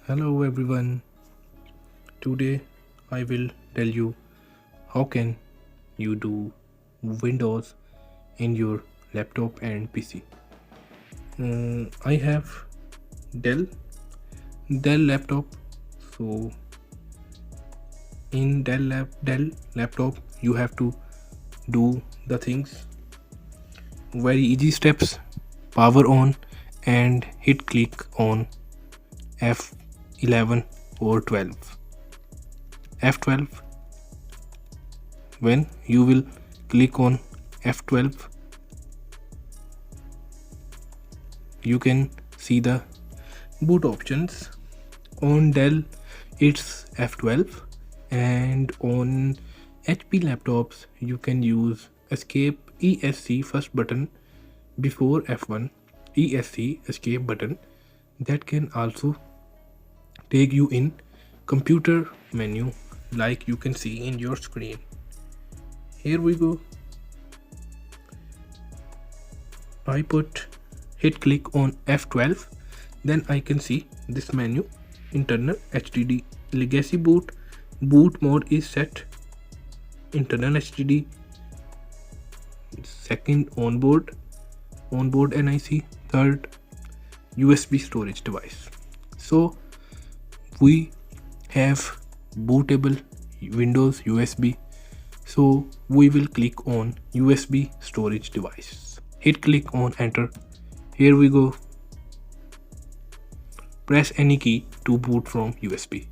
Hello everyone. Today I will tell you how can you do Windows in your laptop and PC. I have Dell Dell laptop. So in Dell laptop you have to do the things very easy steps. Power on and hit click on F11 or 12. F12. When you will click on F12, you can see the boot options. On Dell it's F12, and on HP laptops you can use escape ESC first button before F1. ESC escape button that can also take you in computer menu like you can see in your screen. Here we go. I hit click on F12, then I can see this menu. Internal HDD legacy boot mode is set. Internal HDD. Second onboard NIC. Third USB storage device. So we have bootable Windows USB. So we will click on USB storage device. Hit click on enter. Here we go. Press any key to boot from USB.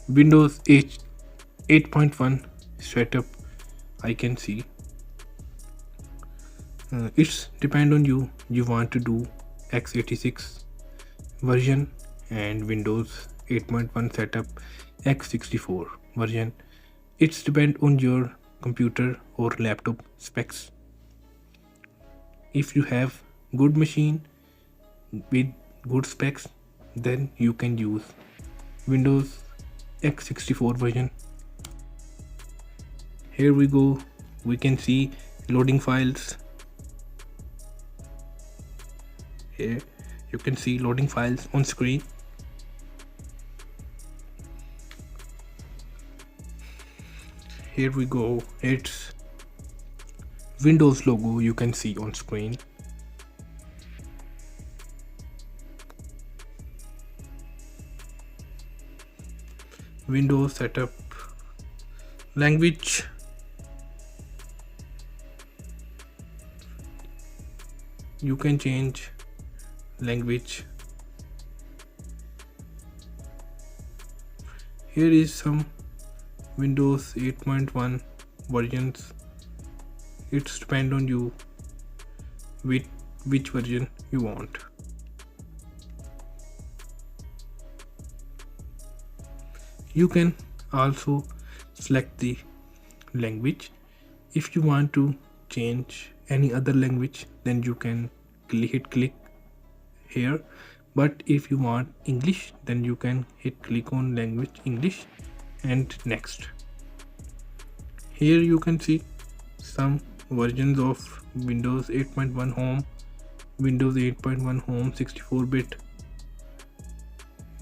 Windows 8.1 setup I can see. It's depend on you. You want to do x86 version and Windows 8.1 setup x64 version. It's depend on your computer or laptop specs. If you have good machine with good specs, then you can use Windows x64 version. Here we go. We can see loading files. Here you can see loading files on screen. Here we go. It's Windows logo you can see on screen. Windows setup. Language. You can change language. Here is some Windows 8.1 versions. It's depend on you with which version you want. You can also select the language. If you want to change any other language, then you can hit click here. But if you want English, then you can hit click on language English and next. Here you can see some versions of Windows 8.1 Home, Windows 8.1 Home 64-bit,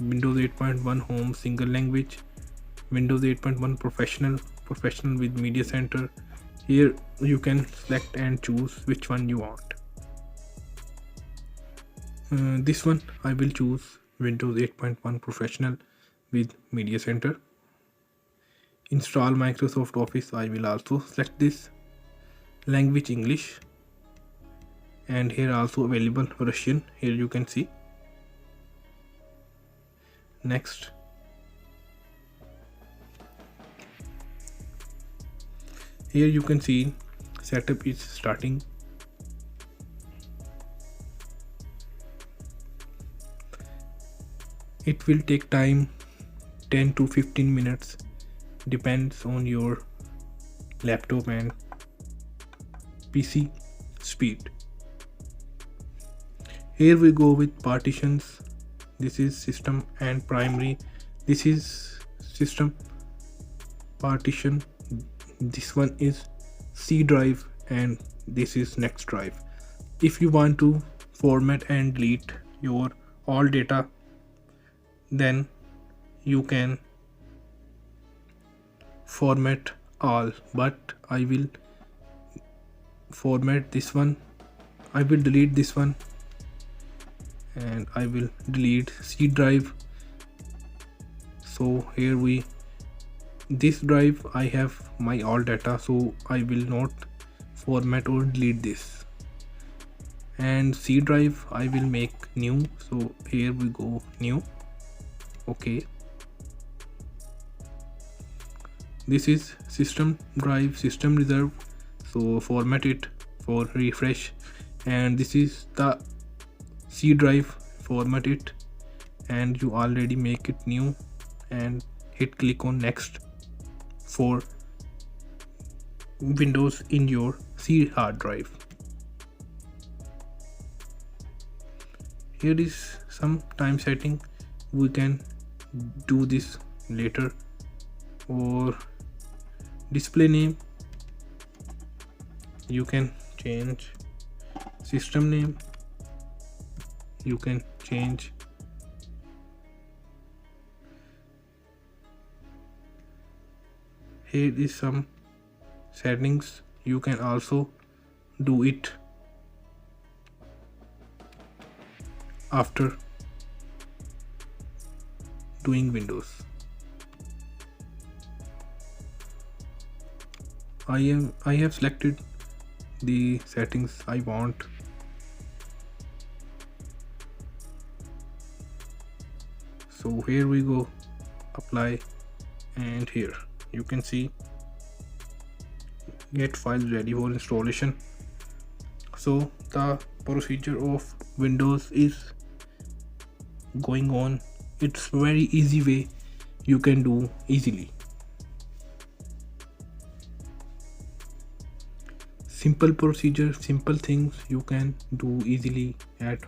Windows 8.1 Home single language, Windows 8.1 Professional with Media Center. Here you can select and choose which one you want. This one I will choose Windows 8.1 Professional with Media Center. Install Microsoft Office, I will also select this. Language English, and here also available Russian. Here you can see. Next. Here you can see setup is starting. It will take time 10 to 15 minutes, depends on your laptop and PC speed. Here we go with partitions. This is system and primary. This is system partition. This one is C drive and this is next drive. If you want to format and delete your all data, then you can format all, but I will format this one. I will delete this one and I will delete C drive. So here this drive I have my all data, so I will not format or delete this. And C drive I will make new, so here we go new. Okay, this is system drive, system reserve, so format it for refresh. And this is the C drive, format it, and you already make it new and hit click on next for Windows in your C hard drive. Here is some time setting, we can do this later. Or display name, you can change system name, you can change here is some settings, you can also do it after doing Windows. I have selected the settings I want. So here we go, apply, and here you can see get files ready for installation. So the procedure of Windows is going on. It's very easy way you can do easily. Simple procedure, simple things you can do easily at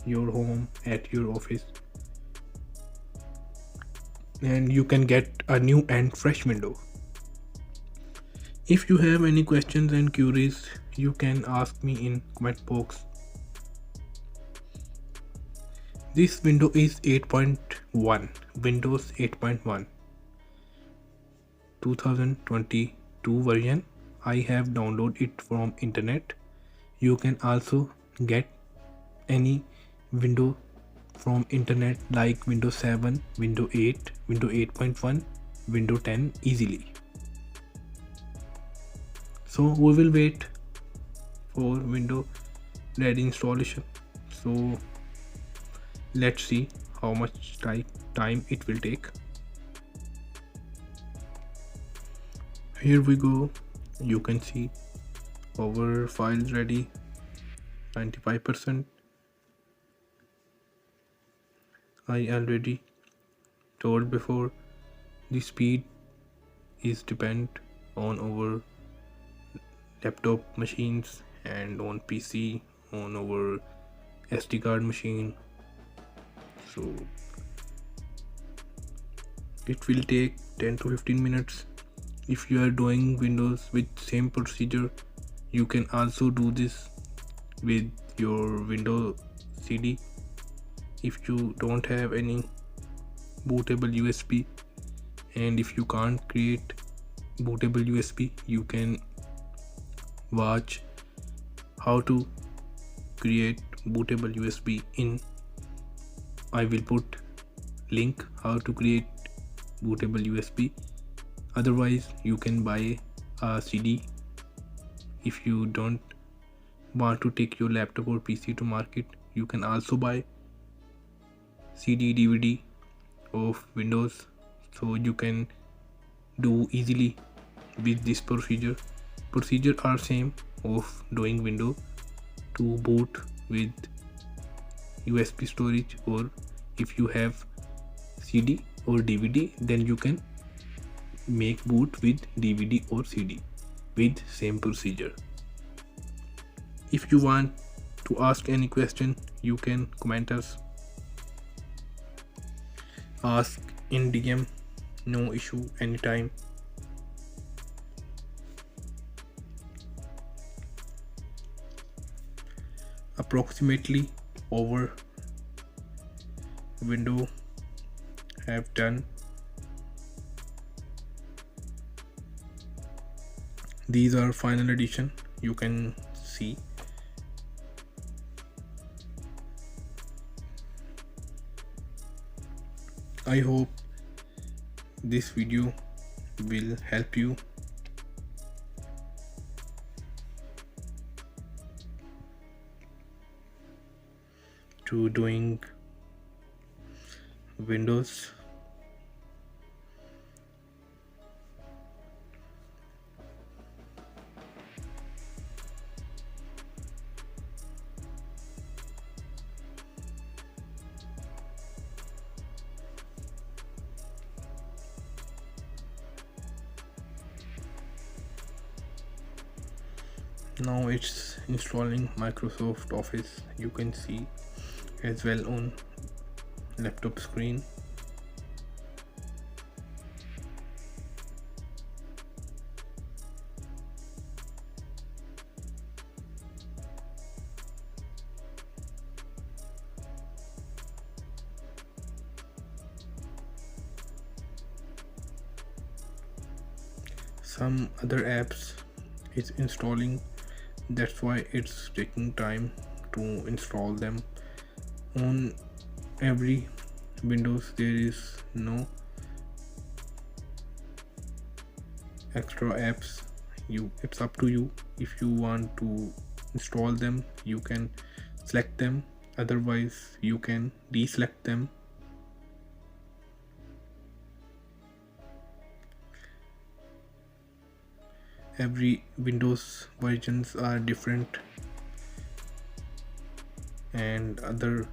your home, at your office, and you can get a new and fresh window. If you have any questions and queries, you can ask me in comment box. This window is 8.1, Windows 8.1, 2022 version. I have downloaded it from internet. You can also get any window from internet like Windows 7, Windows 8, Windows 8.1, Windows 10 easily. So we will wait for window ready installation. So let's see how much time it will take. Here we go. You can see our files ready, 95%. I already told before, the speed is depend on our laptop machines and on PC, on our SD card machine. So it will take 10 to 15 minutes. If you are doing Windows with same procedure, you can also do this with your Windows CD. If you don't have any bootable USB, and if you can't create bootable USB, you can watch how to create bootable USB in. I will put link how to create bootable USB. Otherwise you can buy a CD. If you don't want to take your laptop or PC to market, you can also buy CD DVD of Windows, so you can do easily with this procedure. Procedure are same of doing Windows to boot with USB storage, or if you have CD or DVD, then you can make boot with DVD or CD with same procedure. If you want to ask any question, you can comment us, ask in DM, no issue, anytime. Approximately over window have done. These are final edition, you can see. I hope this video will help you to doing Windows. Now it's installing Microsoft Office, you can see as well on laptop screen. Some other apps is installing, that's why it's taking time to install them. On every Windows there is no extra apps. It's up to you. If you want to install them, you can select them, otherwise you can deselect them. Every Windows versions are different, and other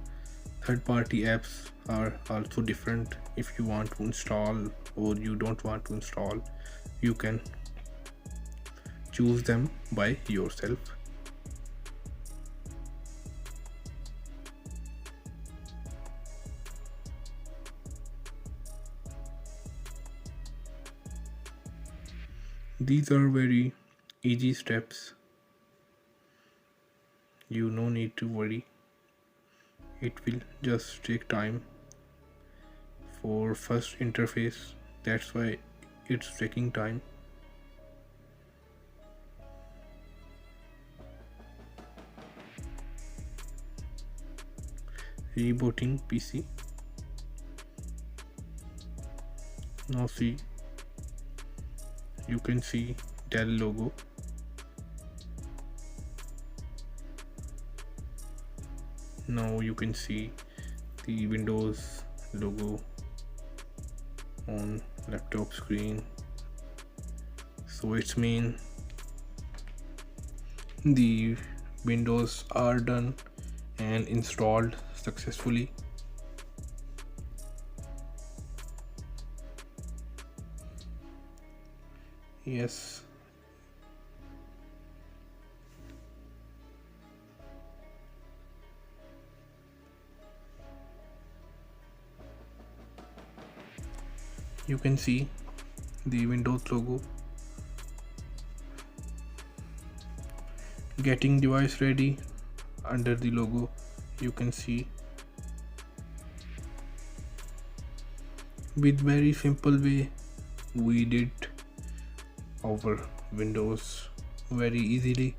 third-party apps are also different. If you want to install or you don't want to install, you can choose them by yourself. These are very easy steps, you no need to worry. It will just take time for first interface, that's why it's taking time. Rebooting PC. Now see, you can see Dell logo. Now you can see the Windows logo on laptop screen. So it's mean the Windows are done and installed successfully. Yes. You can see the Windows logo. Getting device ready, under the logo you can see. With very simple way we did our Windows very easily.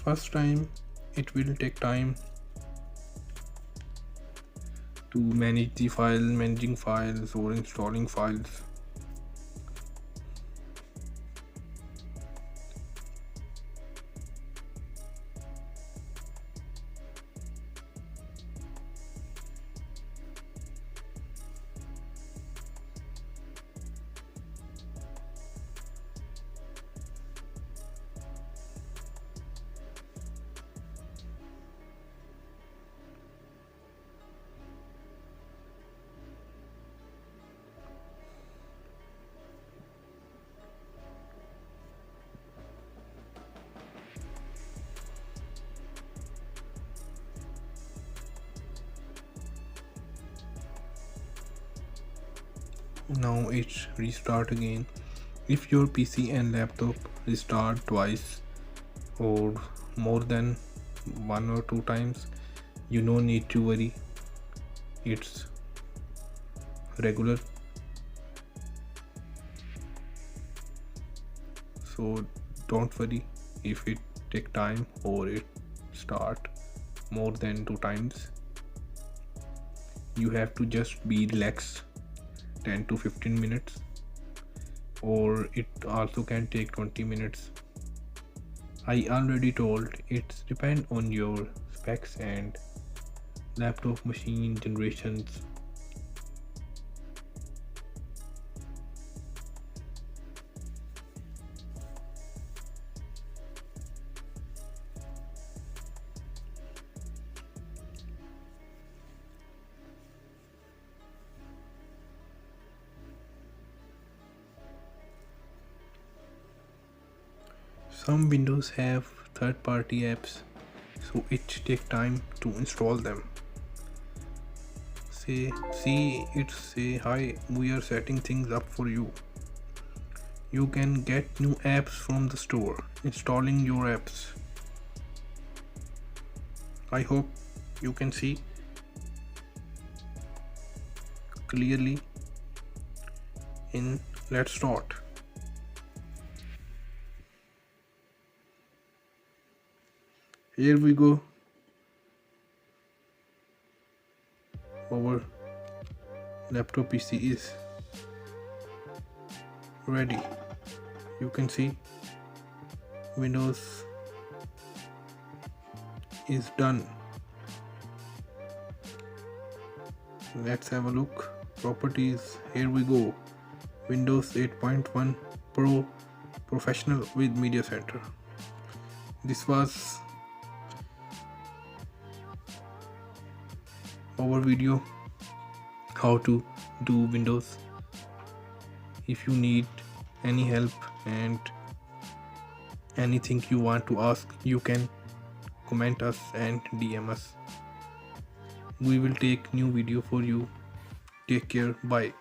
First time it will take time to manage the file, managing files or installing files. Now it's restart again. If your PC and laptop restart twice or more than one or two times, you no need to worry. It's regular. So don't worry if it take time or it start more than two times. You have to just be relaxed 10 to 15 minutes, or it also can take 20 minutes. I already told it's depend on your specs and laptop machine generations. Some Windows have third-party apps, so it take time to install them. See it say hi, we are setting things up for you. You can get new apps from the store, installing your apps. I hope you can see clearly. Let's start. Here we go. Our laptop PC is ready. You can see Windows is done. Let's have a look. Properties, here we go. Windows 8.1 Pro Professional with Media Center. This was our video how to do Windows. If you need any help and anything you want to ask, you can comment us and DM us. We will take new video for you. Take care. Bye.